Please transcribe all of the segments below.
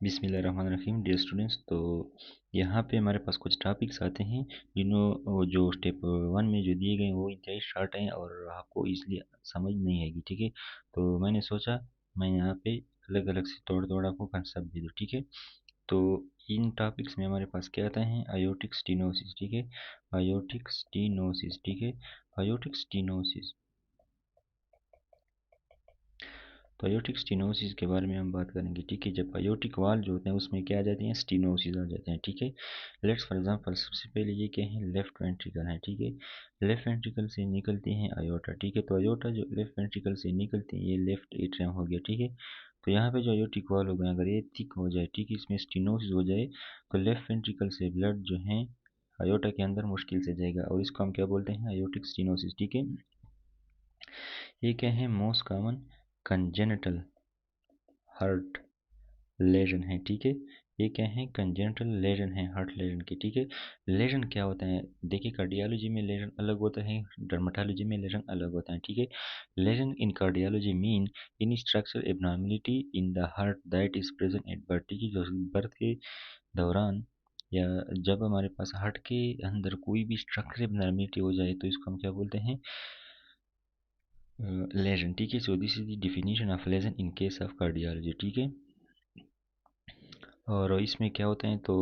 बिस्मिल्लाहिर्रहमानिर्रहीम। Dear students, तो यहाँ पे हमारे पास कुछ टॉपिक्स आते हैं जिन्हों जो स्टेप 1 में जो दिए गए हैं वो इंतहाई शार्ट हैं और आपको इसलिए समझ नहीं आएगी। ठीक है, तो मैंने सोचा मैं यहाँ पे अलग अलग से तोड़ तोड़ आपको कंसेप्ट दे दूँ। ठीक है, तो इन टॉपिक्स में हमारे पास क्या आता है? Aortic stenosis. ठीक है, आयोटिक स्टीनोसिस। ठीक है, आयोटिक स्टीनोसिस। तो आयोटिक स्टीनोसिस के बारे में हम बात करेंगे। ठीक है, जब आयोटिक वाल जो होते हैं उसमें क्या आ जाती हैं? स्टीनोसिस आ जाते हैं। ठीक है, लेट्स फॉर एग्जांपल सबसे पहले ये क्या है? लेफ्ट वेंट्रिकल है। ठीक है, लेफ्ट वेंट्रिकल से निकलती हैं आयोटा। ठीक है, तो आयोटा जो लेफ्ट वेंट्रिकल से निकलती है ये लेफ्ट एट्रियम हो गया। ठीक है, तो यहाँ पे जो आयोटिक वाल हो गया अगर ये थिक हो जाए, ठीक है, इसमें स्टीनोसिस हो जाए तो लेफ्ट वेंट्रिकल से ब्लड जो है आयोटा के अंदर मुश्किल से जाएगा और इसको हम क्या बोलते हैं? Aortic stenosis. ठीक है, ये क्या है? Most common congenital heart lesion है। ठीक है, ये क्या है? कंजेनिटल लेजन है हार्ट लेजन की। ठीक है, लेजन क्या होता है? देखिए, कार्डियोलॉजी में लेजन अलग होता है, डर्मेटोलॉजी में लेजन अलग होता है। ठीक है, lesion in cardiology mean in structure abnormality in the heart that is present at birth. ठीक है, जो बर्थ के दौरान या जब हमारे पास हार्ट के अंदर कोई भी स्ट्रक्चर एबनॉर्मेलिटी हो जाए तो इसको हम क्या बोलते हैं? लेजन। ठीक है, so this is the definition of lesion in case of cardiology. ठीक है, और इसमें क्या होता है? तो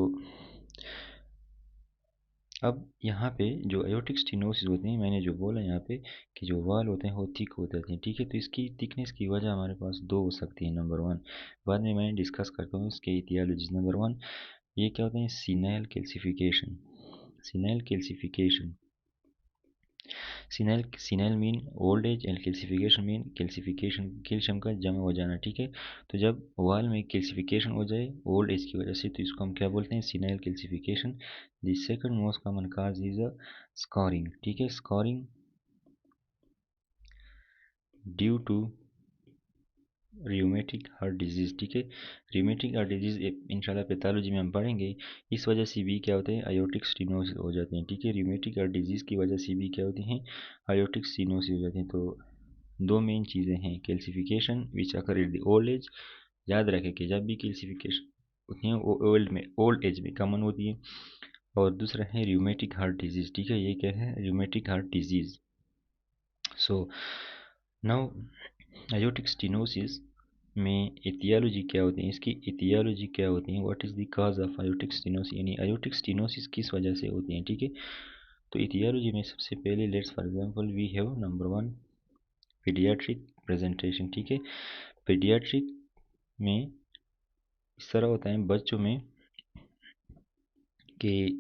अब यहाँ पे जो एयोटिक स्टेनोसिस होते हैं, मैंने जो बोला यहाँ पे कि जो वाल होते हैं वो थिक होते हैं। ठीक है, तो इसकी थिकनेस की वजह हमारे पास दो हो सकती है। नंबर वन, बाद में मैं डिस्कस करता हूँ इसके इटियोलॉजीज। नंबर वन, ये क्या होते हैं? Senile calcification. Senile calcification, senile mean old age and calcification mean calcification calcium का जमा हो जाना। ठीक है, तो जब वाल में कैल्सिफिकेशन हो जाए ओल्ड एज की वजह से तो इसको हम क्या बोलते हैं? Senile calcification. The second most common cause is scarring. ठीक है, scarring due to rheumatic heart disease. ठीक है, रियोमेटिक हार्ट डिजीज इंशाल्लाह पैथोलॉजी में हम पढ़ेंगे। इस वजह से भी क्या होते हैं? आयोटिक स्टेनोसिस हो जाते हैं। ठीक है, रियोमेटिक हार्ट डिजीज की वजह से भी क्या होती हैं? आयोटिक स्टेनोसिस हो जाते हैं। तो दो मेन चीज़ें हैं, calcification which occur at the old age. याद रखें कि जब भी कैल्सिफिकेशन होती है वो ओल्ड एज में कॉमन होती है। और दूसरा है रियोमेटिक हार्ट डिजीज। ठीक है, ये क्या है? Rheumatic heart disease. So now aortic stenosis में एथियोलॉजी क्या होती है? इसकी एथियोलॉजी क्या होती है? What is the cause of aortic stenosis, यानी आयोटिक स्टेनोसिस किस वजह से होती है? ठीक है, तो एथियोलॉजी में सबसे पहले let's for example we have number one paediatric presentation. ठीक है, पीडियाट्रिक में इस तरह होता है बच्चों में कि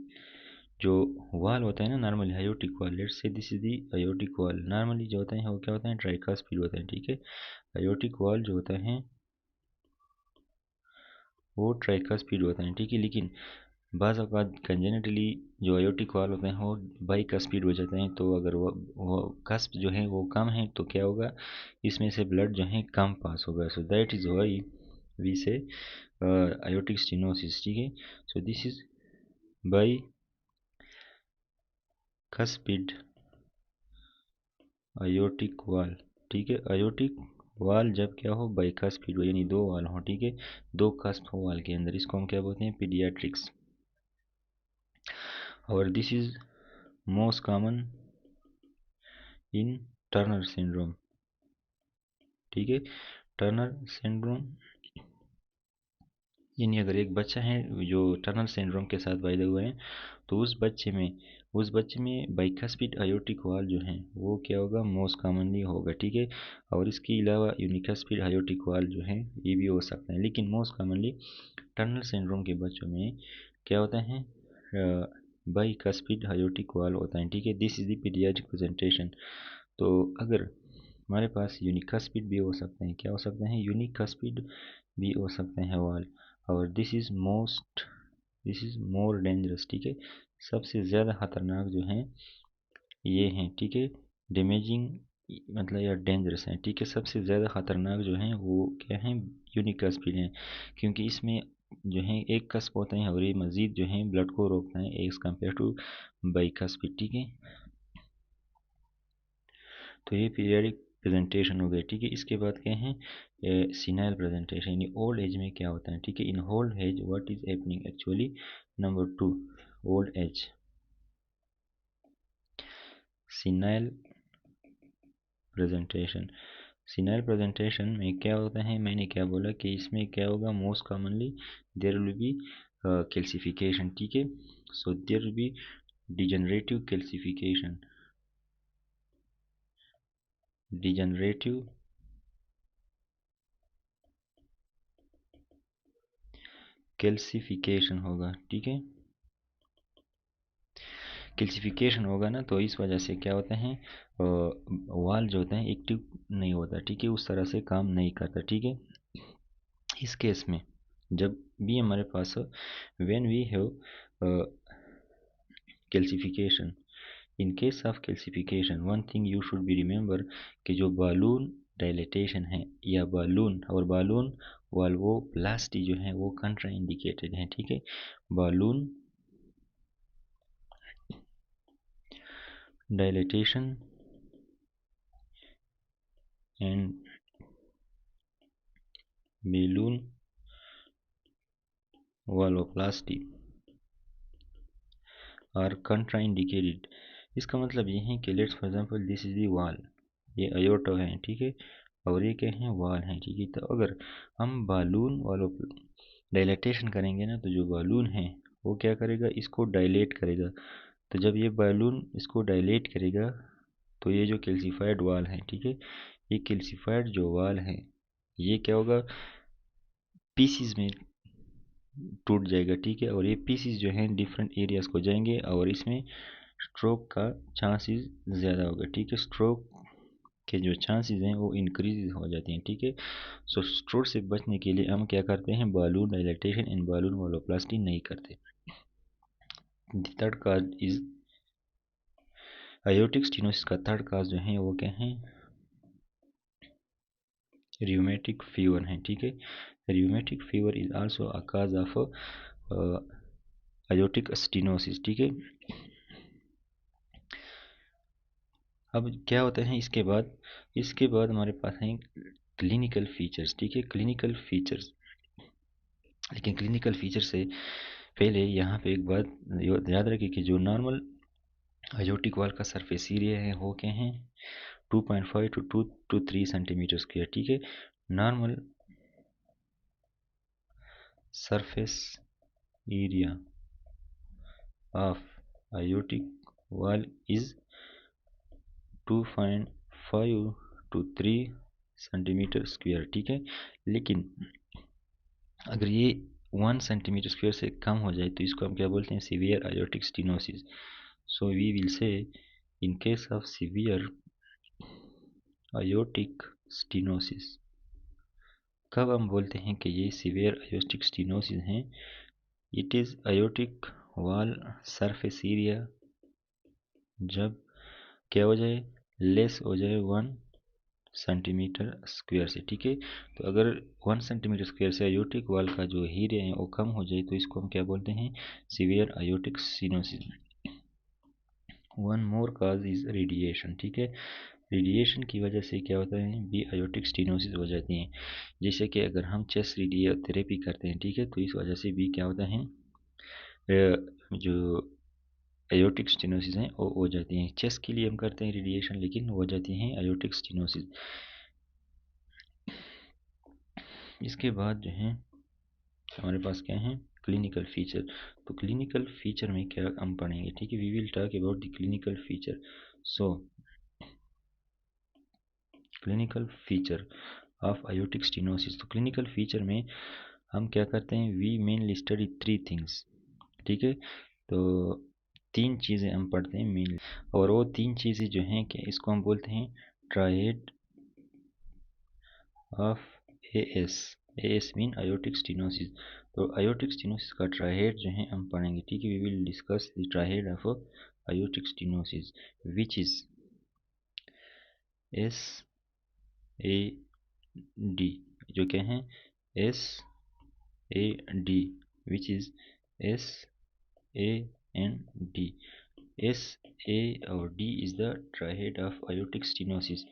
जो वाल होता है ना नॉर्मली आयोटिक वाल, let's say this is the aortic वाल, नॉर्मली जो होता है वो क्या होता है? ट्राइकास्पिड होता है। ठीक है, आयोटिक वाल जो होता है वो ट्राइकास्पिड होता है। ठीक है, लेकिन बाज़ औक़ात कंजेनिटली जो आयोटिक वाल होते हैं वो बाइकास्पिड हो जाते हैं। तो अगर वो कस्प जो है वो कम है तो क्या होगा? इसमें से ब्लड जो है कम पास होगा। So that is why we say aortic stenosis. ठीक है, so this is bicuspid aortic valve. ठीक है, आयोटिक वाल जब क्या हो? बाइकास्पिड हो, यानी दो वाल हो। ठीक है, दो कस्प हो वाल के अंदर, इसको हम क्या बोलते हैं? पीडियाट्रिक्स। और this is most common in Turner syndrome. ठीक है, टर्नर सिंड्रोम यानी अगर एक बच्चा है जो टर्नर सिंड्रोम के साथ पैदा हुआ है तो उस बच्चे में बाइकास्पिड आयोटिक वाल जो है वो क्या होगा? मोस्ट कॉमनली होगा। ठीक है, और इसके अलावा यूनिकास्पिड आयोटिक वाल जो है ये भी हो सकता है, लेकिन मोस्ट कॉमनली टर्नर सिंड्रोम के बच्चों में क्या होता है? बाइकास्पिड आयोटिक वाल होता है। ठीक है, this is the paediatric presentation. तो अगर हमारे पास यूनिकास्पिड भी हो सकते हैं, क्या हो सकते हैं? यूनिकास्पिड भी हो सकते हैं वाल। और दिस इज मोर डेंजरस। ठीक है, सबसे ज़्यादा खतरनाक जो हैं ये हैं। ठीक है, डैमेजिंग मतलब या डेंजरस हैं। ठीक है, सबसे ज़्यादा खतरनाक जो हैं वो क्या हैं? यूनिकास्पिड हैं, क्योंकि इसमें जो है एक कस्प होता है और ये मज़ीद जो है ब्लड को रोकता है एज़ कम्पेयर टू बाइकास्पिड। ठीक है, तो ये पीरियडिक प्रेजेंटेशन हो गया, ठीक है। इसके बाद क्या है, सीनाइल प्रेजेंटेशन, यानी ओल्ड एज में क्या होता है, ठीक है। In old age what is happening actually. Number 2, old age, senile presentation. Senile presentation में क्या होता है, मैंने क्या बोला कि इसमें क्या होगा, most commonly there will be calcification, ठीक है। So there will be degenerative calcification, degenerative calcification होगा, ठीक है। कैल्सिफिकेशन होगा ना, तो इस वजह से क्या होता है, वाल जो होता है एक्टिव नहीं होता, ठीक है, उस तरह से काम नहीं करता, ठीक है। इस केस में जब भी हमारे पास when we have calcification, in case of calcification one thing you should be remember कि जो बालून डायलेटेशन है या बालून और बालून वाल्वोप्लास्टी जो है वो कंट्रा इंडिकेटेड है, ठीक है। Balloon dilatation and balloon valvoplasty are contraindicated. इसका मतलब ये है कि let's for example this is the valve, ये अयोटो है, ठीक है, और ये क्या है, वाल है, ठीक है। तो अगर हम बालून वालों डायलेटेशन करेंगे ना, तो जो बालून है वो क्या करेगा, इसको डायलेट करेगा। तो जब ये बालून इसको डायलेट करेगा, तो ये जो कैल्सिफाइड वाल है, ठीक है, ये कैल्सिफाइड जो वाल है ये क्या होगा, पीसीज में टूट जाएगा, ठीक है। और ये पीसीज जो हैं डिफरेंट एरियाज को जाएंगे और इसमें स्ट्रोक का चांसेस ज़्यादा होगा, ठीक है। स्ट्रोक के जो चांसेस हैं वो इंक्रीज हो जाते हैं, ठीक है। सो स्ट्रोक से बचने के लिए हम क्या करते हैं, बालून डायलेटेशन एंड बालून वालोप्लास्टी नहीं करते। Third cause is aortic stenosis का थर्ड काज जो है वो क्या है, रियूमेटिक फीवर है, ठीक है। Rheumatic fever is also a cause of aortic stenosis, ठीक है। अब क्या होता है इसके बाद हमारे पास हैं क्लिनिकल फीचर्स, ठीक है, क्लिनिकल फीचर्स। लेकिन क्लिनिकल फीचर से पहले यहाँ पे एक बात याद रखिए कि जो नॉर्मल अयोटिक वाल का सरफेस एरिया है वो क्या है, 2.5 टू 2 to 3 सेंटीमीटर स्क्वायर, ठीक है। Normal surface area of aortic wall is 2.5 to 3 centimetre square, ठीक है। लेकिन अगर ये 1 सेंटीमीटर स्क्वायर से कम हो जाए तो इसको हम क्या बोलते हैं, severe aortic stenosis। So we will say in case of severe aortic stenosis, कब हम बोलते हैं कि ये सीवियर aortic stenosis है, it is aortic wall surface area जब क्या हो जाए, लेस हो जाए 1 सेंटीमीटर स्क्वायर से, ठीक है। तो अगर 1 सेंटीमीटर स्क्वायर से अयोटिक वाल का जो एरिया है वो कम हो जाए तो इसको हम क्या बोलते हैं, severe aortic stenosis. One more cause is radiation, ठीक है। रेडिएशन की वजह से क्या होता है, बी अयोटिक स्टेनोसिस हो जाती है। जैसे कि अगर हम चेस्ट रेडियोथेरेपी करते हैं, ठीक है, तो इस वजह से भी क्या होता है, जो अयोटिक स्टेनोसिस हैं वो हो जाती हैं। चेस्ट के लिए हम करते हैं रेडिएशन, लेकिन हो जाती हैं अयोटिक स्टेनोसिस। इसके बाद जो है हमारे पास क्या है, क्लिनिकल फीचर। तो क्लिनिकल फीचर में क्या हम पढ़ेंगे, ठीक है, we will talk about the clinical feature. So clinical feature of aortic stenosis, तो क्लिनिकल फीचर में हम क्या करते हैं, वी मेनली स्टडी 3 थिंग्स, ठीक है। तो 3 चीज़ें हम पढ़ते हैं मेनली, और वो 3 चीज़ें जो हैं कि इसको हम बोलते हैं triad of AS. AS mean aortic stenosis. तो अयोटिक स्टेनोसिस का ट्रायड जो है हम पढ़ेंगे, ठीक है। We will discuss the triad of aortic stenosis which is S A D, जो क्या है, S A D, which is S A N D. S A और D is the triad of aortic stenosis.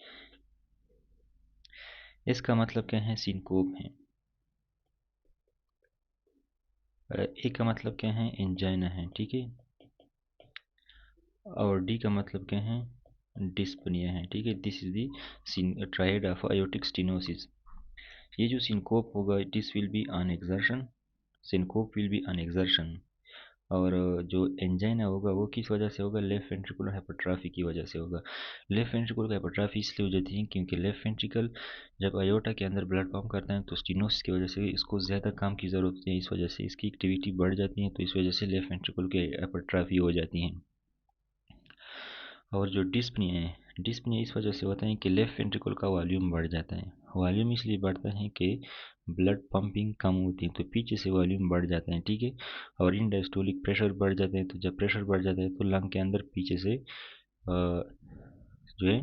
इसका मतलब क्या है, syncope है। ए का मतलब क्या है, एंजाइना है, ठीक है। और डी का मतलब क्या है, डिस्पनिया है, ठीक है। This is the triad of aortic stenosis. ये जो सिनकोप होगा, this will be on exertion, syncope will be on exertion. और जो एंजाइना होगा वो किस वजह से होगा, लेफ्ट वेंट्रिकुलर हाइपरट्रॉफी की वजह से होगा। लेफ्ट वेंट्रिकुलर हाइपरट्रॉफी इसलिए हो जाती है क्योंकि लेफ्ट वेंट्रिकल जब अयोटा के अंदर ब्लड पंप करता है तो स्टेनोसिस की वजह से इसको ज़्यादा काम की ज़रूरत होती है, इस वजह से इसकी एक्टिविटी बढ़ जाती है, तो इस वजह से लेफ्ट वेंट्रिकल की हाइपरट्रॉफी हो जाती है। और जो डिस्पनिया है, डिस्पनिया इस वजह से होता है कि लेफ्ट वेंट्रिकल का वॉल्यूम बढ़ जाता है। वॉल्यूम इसलिए बढ़ता है कि ब्लड पंपिंग कम होती है, तो पीछे से वॉल्यूम बढ़ जाता है, ठीक है। और इन डायस्टोलिक प्रेशर बढ़ जाता है, तो जब प्रेशर बढ़ जाता है तो लंग के अंदर पीछे से जो है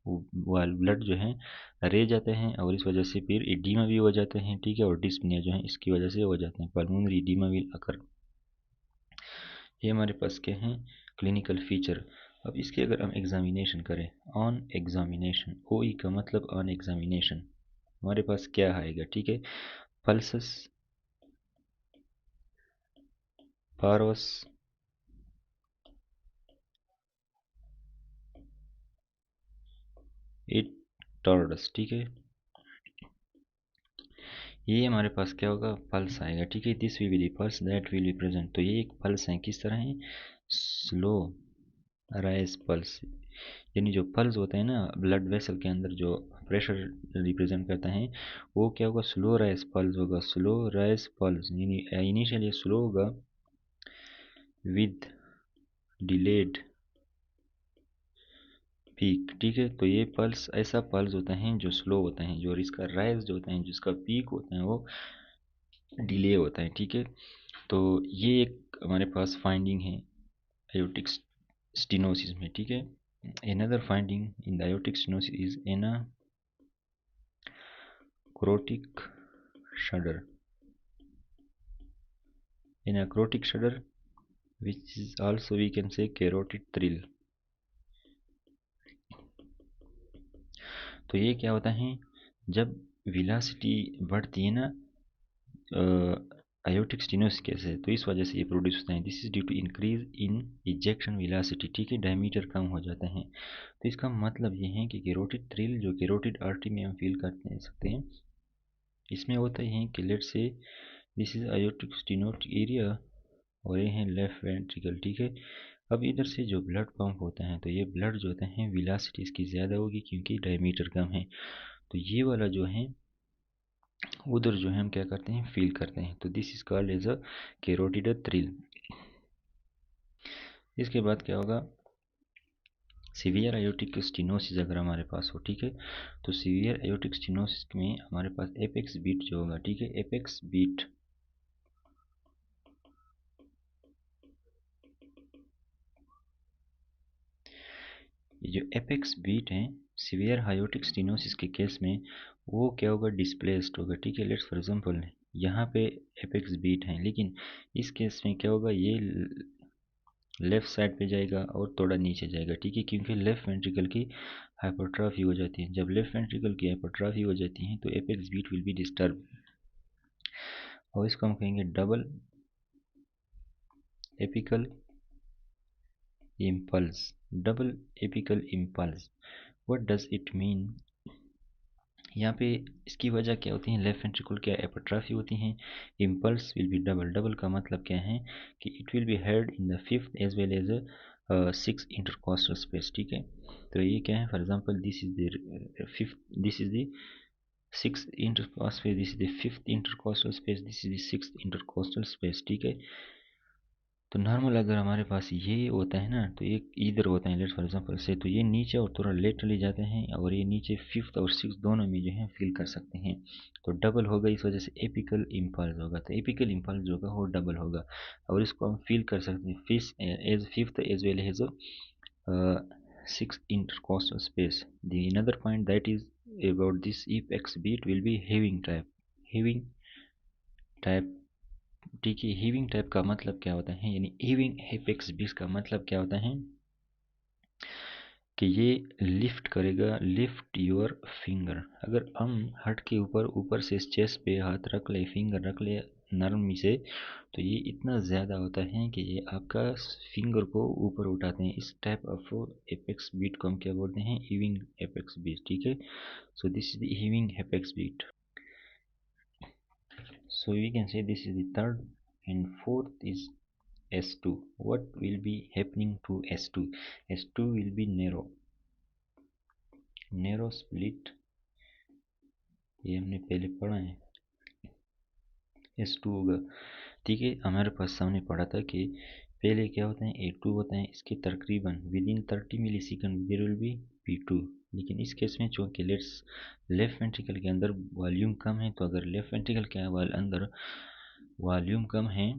वो ब्लड जो है रह जाते हैं, और इस वजह से फिर इडीमा भी हो जाते हैं, ठीक है। और डिस्पनिया जो है इसकी वजह से हो जाते हैं, पल्मोनरी इडीमा विल अकर। ये हमारे पास क्या है, क्लिनिकल फीचर। अब इसके अगर हम एग्जामिनेशन करें, ऑन एग्जामिनेशन, ओ ई का मतलब ऑन एग्जामिनेशन, हमारे पास क्या आएगा, ठीक है। पल्सस, पारोस, इट टॉर्डस, ठीक है। ये हमारे पास क्या होगा, पल्स आएगा, ठीक है। This will be the pulse that will be present. तो ये एक पल्स है, किस तरह है, स्लो राइज पल्स। यानी जो पल्स होता है ना ब्लड वेसल के अंदर जो प्रेशर रिप्रेजेंट करता है, वो क्या होगा, स्लो राइज पल्स होगा, स्लो राइज पल्स। यानी इनिशियली स्लो होगा विद डिलेड पीक, ठीक है। तो ये पल्स ऐसा पल्स होता है जो स्लो होता है, जो इसका राइज जो होता है, जिसका पीक होता है वो डिले होता है, ठीक है। तो ये एक हमारे पास फाइंडिंग है aortic stenosis में, ठीक है। another finding in the aortic stenosis is anacrotic shudder, anacrotic shudder which is also we can say carotid thrill। तो ये क्या होता है, जब विलासिटी बढ़ती है ना aortic stenosis कैसे, तो इस वजह से ये प्रोड्यूस होता है। This is due to increase in ejection velocity, ठीक है, डायमीटर कम हो जाता है। तो इसका मतलब ये है कि कैरोटिड थ्रिल जो कैरोटिड आर्टरी में हम फील करते सकते हैं, इसमें होता है कि लेट से this is aortic stenotic area और ये है लेफ्ट वेंट्रिकल, ठीक है। अब इधर से जो ब्लड पंप होता है, तो ये ब्लड जो होता है विलासिटी इसकी ज़्यादा होगी क्योंकि डायमीटर कम है। तो ये वाला जो है उधर जो है हम क्या करते हैं, फील करते हैं। तो this is called as a carotid thrill. इसके बाद क्या होगा, सीवियर आयोटिक स्टेनोसिस अगर हमारे पास हो, ठीक है। तो सीवियर आयोटिक स्टेनोसिस में हमारे पास एपेक्स बीट जो होगा, ठीक है, एपेक्स बीट, ये जो एपेक्स बीट है सीवियर हाइयोटिक स्टेनोसिस के केस में, वो क्या होगा, डिस्प्लेस्ड होगा, ठीक है। लेट्स फॉर एग्जांपल यहाँ पे एपेक्स बीट है, लेकिन इस केस में क्या होगा, ये लेफ्ट साइड पे जाएगा और थोड़ा नीचे जाएगा, ठीक है, क्योंकि लेफ्ट वेंट्रिकल की हाइपरट्रॉफी हो जाती है। जब लेफ्ट वेंट्रिकल की हाइपरट्रॉफी हो जाती है तो apex beat will be disturb, और इसको हम कहेंगे double apical impulse. Double apical impulse, what does it mean. यहाँ पे इसकी वजह क्या होती है, लेफ्ट वेंट्रिकल की हाइपरट्रॉफी होती है, impulse will be double. Double का मतलब क्या है कि it will be heard in the fifth as well as six intercostal space, ठीक है। तो ये क्या है, for example this is the fifth, this is the six intercostal space, this is the fifth intercostal space, this is the six intercostal space, ठीक है। तो normal अगर हमारे पास ये होता है ना, तो एक इधर होता है, लेट्स फॉर एग्जांपल से, तो ये नीचे और थोड़ा लेटरली जाते हैं, और ये नीचे फिफ्थ और सिक्स दोनों में जो है फील कर सकते हैं। तो डबल होगा, इस वजह से एपिकल इम्पल्स होगा, तो एपिकल इम्पल्स जो होगा वो डबल होगा, और इसको हम फील कर सकते हैं fifth as, fifth as well as six intercostal space. The another point that is about this apex beat will be heaving type, ठीक है। हीविंग टाइप का मतलब क्या होता है, यानी हीविंग एपेक्स बीट का मतलब क्या होता है कि ये लिफ्ट करेगा, लिफ्ट योर फिंगर। अगर हम हट के ऊपर से चेस्ट पे हाथ रख ले, फिंगर रख ले नरमी से, तो ये इतना ज़्यादा होता है कि ये आपका फिंगर को ऊपर उठाते हैं। इस टाइप ऑफ एपेक्स बीट को हम क्या बोलते हैं? हीविंग एपेक्स बीट, ठीक है। So this is the heaving apex beat. So we can say this is the third, and fourth is S2. What will be happening to S2? S2 will be narrow split। ये हमने पहले पढ़ा है, S2 होगा, ठीक है। हमारे पास सामने पढ़ा था कि पहले क्या होता है? A2 होता है, इसके तकरीबन within 30 millisecond there will be P2। लेकिन इस केस में चूँकि लेफ्ट वेंट्रिकल के अंदर वॉल्यूम कम है, तो अगर लेफ्ट वेंट्रिकल के अंदर वॉल्यूम कम है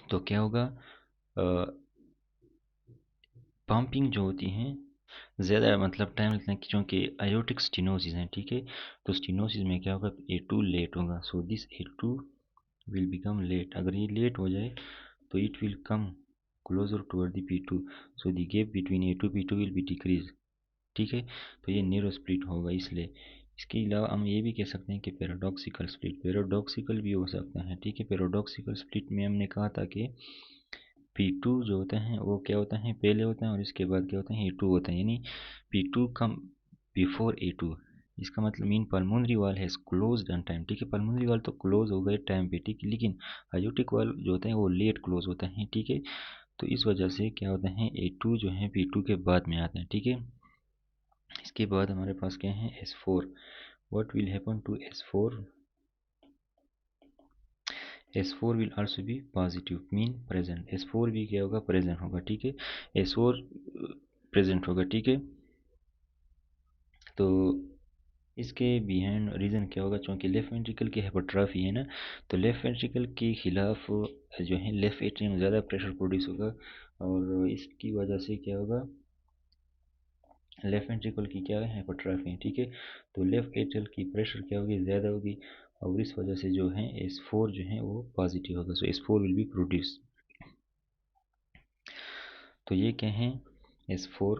तो क्या होगा? पंपिंग जो होती है ज़्यादा मतलब टाइम लगता है, क्योंकि आयोटिक स्टेनोसिस है, ठीक है। तो स्टेनोसिस में क्या होगा? A2 लेट होगा। So this A2 will become late. अगर ये लेट हो जाए तो it will come closer toward the P2। So the gap between A2 P2 will be decrease, ठीक है। तो ये नेरो स्प्लिट होगा इसलिए। इसके अलावा हम ये भी कह सकते हैं कि पैराडॉक्सिकल स्प्लिट, पैराडॉक्सिकल भी हो सकता है, ठीक है। पैराडॉक्सिकल स्प्लिट में हमने कहा था कि P2 जो होता है वो क्या होता है? पहले होता है, और इसके बाद क्या होता है? A2 होता है, यानी P2 कम बिफोर A2। इसका मतलब मीन पल्मोनरी वाल हैज़ क्लोज्ड ऑन टाइम, ठीक है। पल्मोनरी वाल तो क्लोज हो गए टाइम पे, ठीक है, लेकिन आयोटिक वाल जो होता है वो लेट क्लोज होता है, ठीक है। तो इस वजह से क्या होता है? A2 जो है P2 के बाद में आता है, ठीक है। इसके बाद हमारे पास क्या है? S4। What will happen to S4? S4 will also be positive, mean present. S4 भी क्या होगा? प्रेजेंट होगा, ठीक है। S4 प्रेजेंट होगा, ठीक है। तो इसके बिहाइंड रीज़न क्या होगा? चूँकि लेफ्ट वेंट्रिकल की हाइपरट्रॉफी है ना, तो लेफ्ट वेंट्रिकल के खिलाफ जो है लेफ्ट एट्रियम में ज़्यादा प्रेशर प्रोड्यूस होगा, और इसकी वजह से क्या होगा? लेफ्ट वेंट्रिकल की क्या है? हाइपरट्रॉफी है, ठीक है। तो लेफ्ट एट्रियल की प्रेशर क्या होगी? ज़्यादा होगी, और इस वजह से जो है S4 जो है वो पॉजिटिव होगा। सो S4 विल बी प्रोड्यूस। तो ये क्या है? S4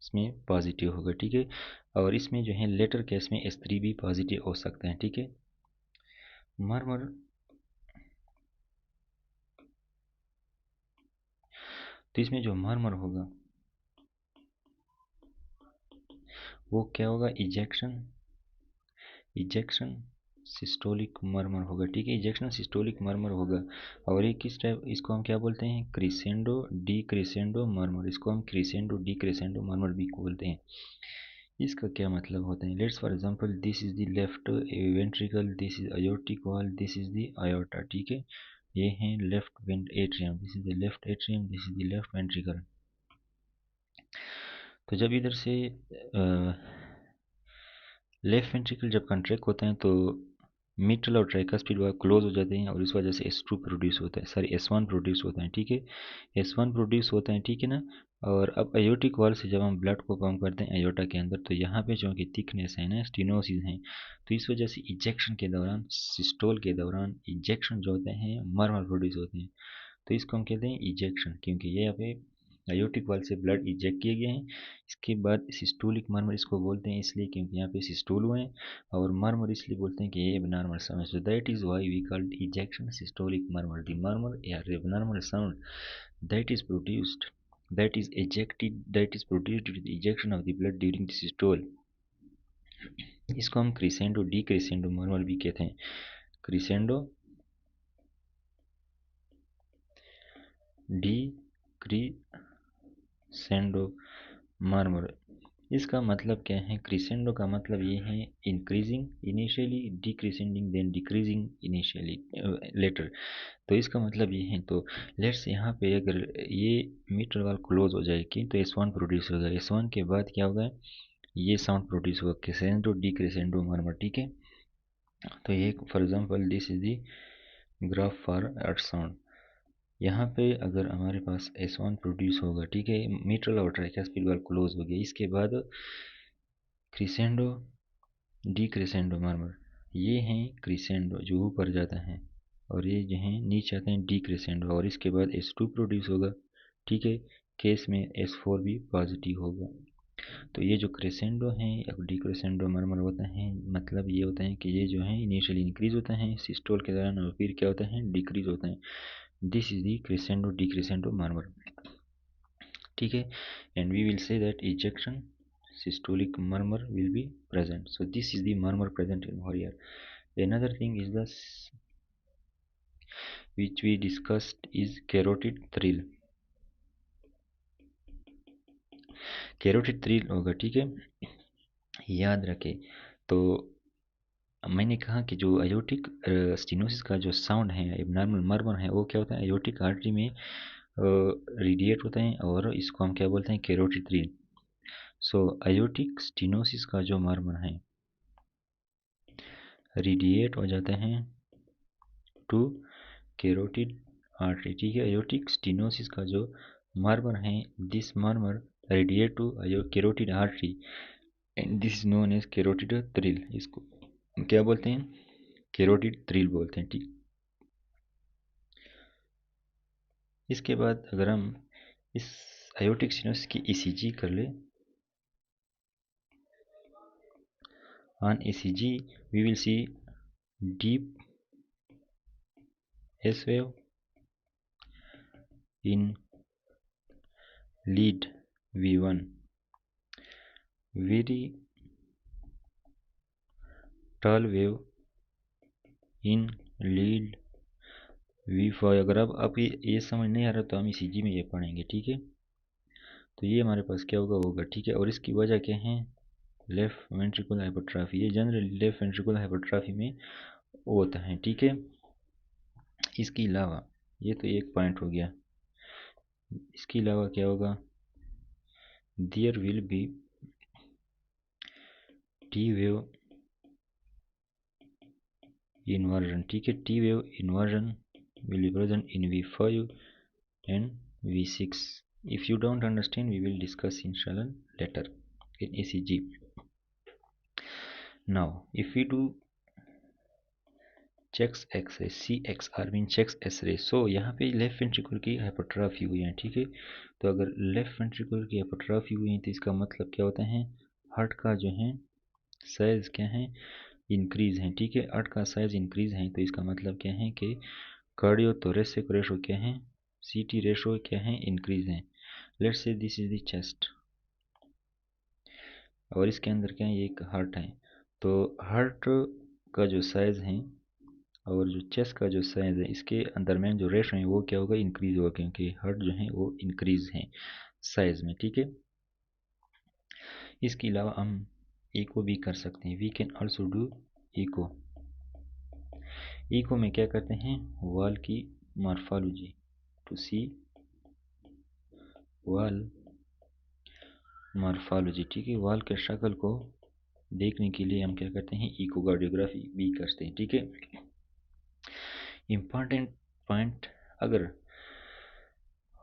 इसमें पॉजिटिव होगा, ठीक है। और इसमें जो है लेटर केस में S3 भी पॉजिटिव हो सकता है, ठीक है। मरमर, तो इसमें जो मरमर होगा वो क्या होगा? इजेक्शन सिस्टोलिक मरमर होगा, ठीक है। इजेक्शन सिस्टोलिक मरमर होगा। और एक किस टाइप, इसको हम क्या बोलते हैं? Crescendo decrescendo murmur. इसको हम क्रिसेंडो डी क्रिसेंडो मरमर भी बोलते हैं। इसका क्या मतलब होता है? Let's for example this is the left ventricle, this is aortic valve, this is the aorta, ठीक है। ये है left vent atrium, this is the left atrium, this is the left ventricle. तो जब इधर से लेफ्ट वेंट्रिकल जब contract होता है तो मिट्रल और ट्राइकस्पिड क्लोज हो जाते हैं, और इस वजह से S2 प्रोड्यूस होता है, सॉरी S1 प्रोड्यूस होता है, ठीक है। S1 प्रोड्यूस होता है, ठीक है ना। और अब अयोटिक वॉल से जब हम ब्लड को पंप करते हैं अयोटा के अंदर, तो यहाँ पे जो कि थिकनेस है ना, स्टेनोसिस है, तो इस वजह से इजेक्शन के दौरान, सिस्टोल के दौरान इजेक्शन जो होते हैं मरमर प्रोड्यूस होते हैं। तो इसको हम कहते हैं इजेक्शन, क्योंकि ये यहाँ पे अयोटिक वाल से ब्लड इजेक्ट किए गए हैं। इसके बाद सिस्टोलिक मरमर इसको बोलते हैं, इसलिए क्योंकि यहाँ पे सिस्टोल हुए हैं, और मरमर इसलिए बोलते हैं कि ये abnormal sound. So that is why we called ejection systolic murmur. The murmur या abnormal sound that is produced, that is ejected, that is produced with ejection of the blood during the systole। इसको हम crescendo decrescendo मरमर भी कहते हैं। Crescendo decrescendo murmur. इसका मतलब क्या है? क्रिसेंडो का मतलब ये है increasing initially, decrescending then decreasing initially later. तो इसका मतलब ये है। तो लेट्स यहाँ पे अगर ये मीटर वाल क्लोज हो जाएगी तो S1 प्रोड्यूस होगा। S1 के बाद क्या होगा? ये साउंड प्रोड्यूस होगा, क्रिसेंडो डिक्रिसेंडो मरमर, ठीक है। तो ये for example this is the graph for earth sound. यहाँ पे अगर हमारे पास S1 प्रोड्यूस होगा, ठीक है, मिट्रल और ट्राइकस्पिड वाल क्लोज हो गया, इसके बाद क्रिसेंडो डी क्रिसेंडो मरमर, ये हैं क्रिसेंडो जो ऊपर जाता है, और ये जो हैं नीचे आते हैं डी क्रिसेंडो, और इसके बाद S2 प्रोड्यूस होगा, ठीक है। केस में S4 भी पॉजिटिव होगा। तो ये जो क्रेसेंडो हैं या डिक्रेसेंडो मर्मर होता है, मतलब ये होता है कि ये जो है इनिशियली इंक्रीज होता है सिस्टोल के दौरान और फिर क्या होता है डिक्रीज होता है। This is the crescendo decrescendo murmur, ठीक है। And we will say that ejection systolic murmur will be present. So this is the murmur present in Warrior. Another thing is the which we discussed is carotid thrill. Carotid thrill होगा, ठीक है, याद रखें। तो मैंने कहा कि जो अयोटिक स्टेनोसिस का जो साउंड है एबनॉर्मल मर्मर है वो क्या होता है अयोटिक आर्टरी में रेडिएट होता है और इसको हम क्या बोलते हैं कैरोटिड थ्रिल। सो अयोटिक स्टेनोसिस का जो मर्मर है रेडिएट हो जाते हैं टू कैरोटिड आर्टरी, ठीक है। अयोटिक स्टेनोसिस का जो मर्मर है this murmur radiate to carotid artery and this is known as carotid thrill. इसको क्या बोलते हैं कैरोटिड थ्रिल बोलते हैं, ठीक। इसके बाद अगर हम इस अयोटिक स्टेनोसिस की ईसीजी कर ले, on ECG we will see deep S wave in lead V1, very tall wave in lead V5। अगर अब ये समझ नहीं आ रहा तो हम ईसीजी में ये पढ़ेंगे, ठीक है। तो ये हमारे पास क्या होगा, ठीक है। और इसकी वजह क्या है लेफ्ट वेंट्रिकुलर हाइपरट्रॉफी, ये जनरली लेफ्ट वेंट्रिकुलर हाइपरट्रॉफी में होता है, ठीक है। इसके अलावा ये तो एक पॉइंट हो गया, इसके अलावा क्या होगा there will be T wave inversion, ठीक है। T wave inversion will be present in V5 and V6. If you don't understand we will discuss inshallah later in ECG. Now if we do checks X-ray, CXR mean checks X-ray, so यहाँ पे left ventricle की hypertrophy हुई है, ठीक है। तो अगर left ventricle की हाइपरट्रॉफी हुई है तो इसका मतलब क्या होता है हार्ट का जो है साइज क्या है इंक्रीज है, ठीक है। हार्ट का साइज इंक्रीज है तो इसका मतलब क्या है कि कार्डियोथोरेसिक रेशो क्या है सीटी रेशो क्या है इंक्रीज है। Let's say this is the chest और इसके अंदर क्या है एक हार्ट है, तो हार्ट का जो साइज है और जो चेस्ट का जो साइज है इसके दरमियान जो रेशो है वो क्या होगा इंक्रीज होगा क्योंकि हार्ट जो है वो इंक्रीज है साइज में, ठीक है। इसके अलावा हम इको भी कर सकते हैं, we can also do echo. Echo में क्या करते हैं वॉल की morphology to see valve morphology, ठीक है। वॉल के शक्ल को देखने के लिए हम क्या करते हैं इकोकार्डियोग्राफी भी करते हैं, ठीक है। इम्पॉर्टेंट पॉइंट, अगर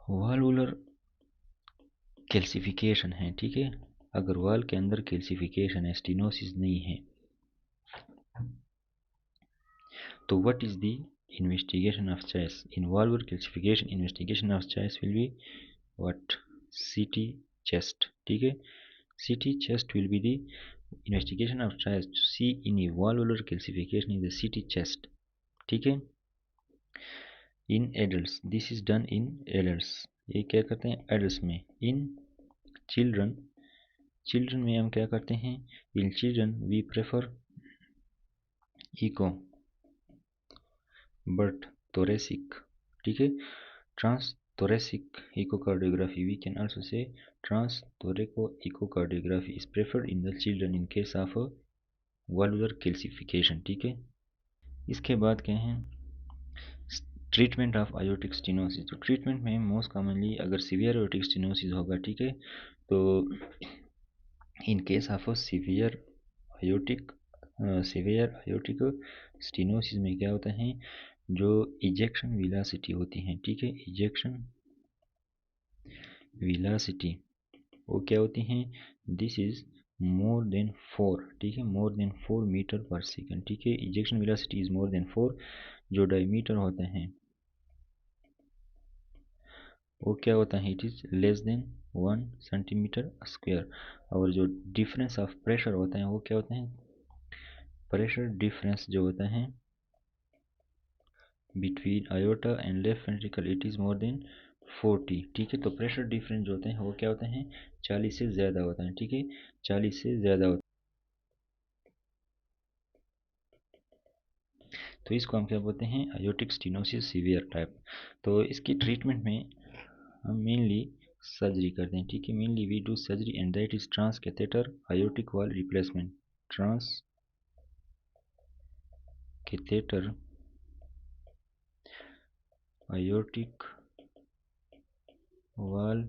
वॉल्वुलर कैल्सिफिकेशन है, ठीक है, अगर वॉल के अंदर कैल्सिफिकेशन है स्टेनोसिस नहीं है तो what is the investigation of choice in valvular calcification, investigation of choice will be what CT chest, ठीक है। CT chest will be the investigation of choice to see in a valvular calcification in the CT chest, ठीक है। In adults this is done in adults, ये क्या करते हैं adults में। In children, children में हम क्या करते हैं in children we prefer echo but thoracic, ठीक है। Trans thoracic echocardiography, we can also say transthoraco echocardiography is preferred in the children in case of valvular calcification, ठीक है। इसके बाद क्या है ट्रीटमेंट ऑफ आयोटिक स्टेनोसिस। तो ट्रीटमेंट में मोस्ट कॉमनली अगर सीवियर आयोटिक स्टेनोसिस होगा, ठीक है, तो इन case of severe aortic stenosis में क्या होता है जो इजेक्शन वेलोसिटी होती है, ठीक है, इजेक्शन वेलोसिटी वो क्या होती हैं दिस इज मोर देन 4, ठीक है, मोर देन 4 मीटर पर सेकेंड, ठीक है। Ejection velocity is more than 4, जो डायमीटर होते हैं वो क्या होता है, it is less than 1 centimetre square. और जो डिफरेंस ऑफ प्रेशर होता है वो क्या होता है, प्रेशर डिफरेंस जो होता है between iota and left ventricle, it is more than 40। ठीक है, तो प्रेशर डिफरेंस जो होते हैं वो क्या होते हैं, 40 से ज़्यादा होता है। ठीक है, 40 से ज़्यादा होता है, तो इसको हम क्या बोलते हैं, आयोटिक स्टेनोसिस सीवियर टाइप। तो इसकी ट्रीटमेंट में हम मेनली सर्जरी करते हैं। ठीक है, mainly we do surgery and that is transcatheter aortic valve replacement. Transcatheter aortic valve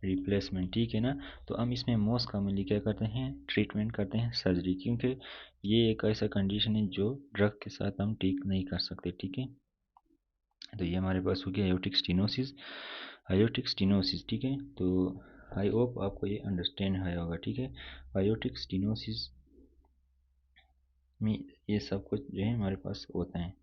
replacement. ठीक है ना, तो हम इसमें मोस्ट कॉमनली क्या करते हैं, ट्रीटमेंट करते हैं सर्जरी, क्योंकि ये एक ऐसा कंडीशन है जो ड्रग के साथ हम ठीक नहीं कर सकते। ठीक है, तो ये हमारे पास हो गया आयोटिक स्टेनोसिस। आयोटिक स्टेनोसिस, ठीक है, तो आई होप आपको ये अंडरस्टैंड आया होगा। ठीक है, आयोटिक स्टेनोसिस में ये सब कुछ जो है हमारे पास होता है।